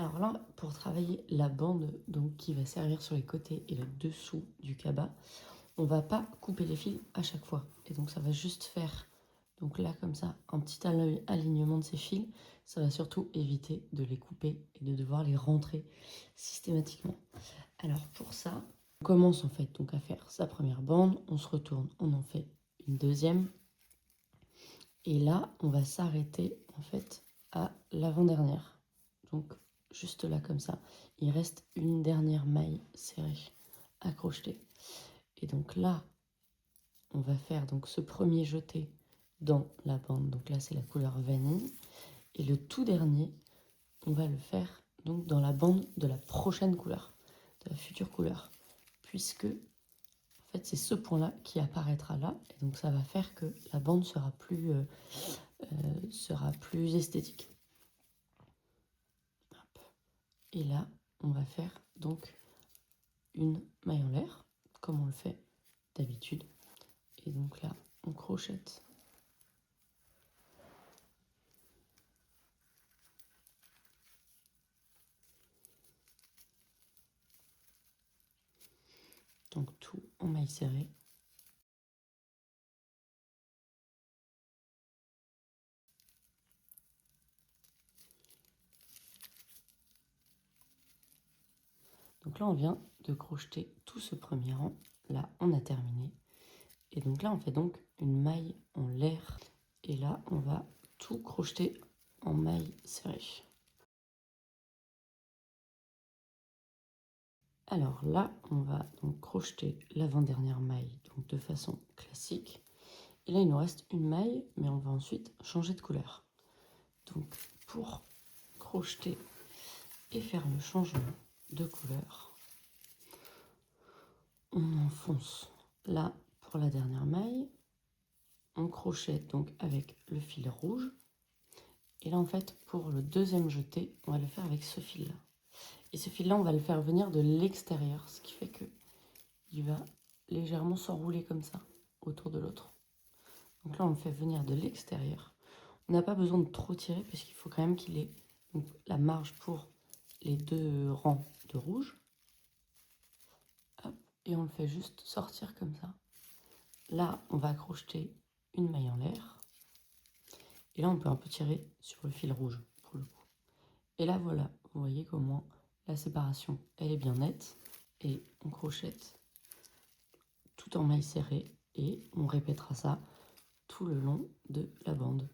Alors là, pour travailler la bande donc, qui va servir sur les côtés et le dessous du cabas, on va pas couper les fils à chaque fois. Et donc ça va juste faire, donc là comme ça, un petit alignement de ces fils. Ça va surtout éviter de les couper et de devoir les rentrer systématiquement. Alors pour ça, on commence en fait donc à faire sa première bande, on se retourne, on en fait une deuxième. Et là, on va s'arrêter en fait à l'avant-dernière. Donc juste là comme ça. Il reste une dernière maille serrée à crocheter. Et donc là, on va faire donc ce premier jeté dans la bande. Donc là, c'est la couleur vanille. Et le tout dernier, on va le faire donc dans la bande de la prochaine couleur, de la future couleur. Puisque, en fait, c'est ce point-là qui apparaîtra là. Et donc, ça va faire que la bande sera plus esthétique. Hop. Et là, on va faire donc une maille en l'air, comme on le fait d'habitude. Et donc là, on crochette. Donc tout en maille serrée. Donc là, on vient de crocheter tout ce premier rang. Là, on a terminé. Et donc là, on fait donc une maille en l'air. Et là, on va tout crocheter en maille serrée. Alors là, on va donc crocheter l'avant-dernière maille donc de façon classique. Et là, il nous reste une maille, mais on va ensuite changer de couleur. Donc, pour crocheter et faire le changement de couleur, on enfonce là pour la dernière maille. On crochette donc avec le fil rouge. Et là, en fait, pour le deuxième jeté, on va le faire avec ce fil-là. Et ce fil-là, on va le faire venir de l'extérieur, ce qui fait que il va légèrement s'enrouler comme ça, autour de l'autre. Donc là, on le fait venir de l'extérieur. On n'a pas besoin de trop tirer, parce qu'il faut quand même qu'il ait donc, la marge pour les deux rangs de rouge. Hop, et on le fait juste sortir comme ça. Là, on va crocheter une maille en l'air. Et là, on peut un peu tirer sur le fil rouge, pour le coup. Et là, voilà, vous voyez comment la séparation, elle est bien nette. Et on crochette tout en maille serrée. Et on répétera ça tout le long de la bande.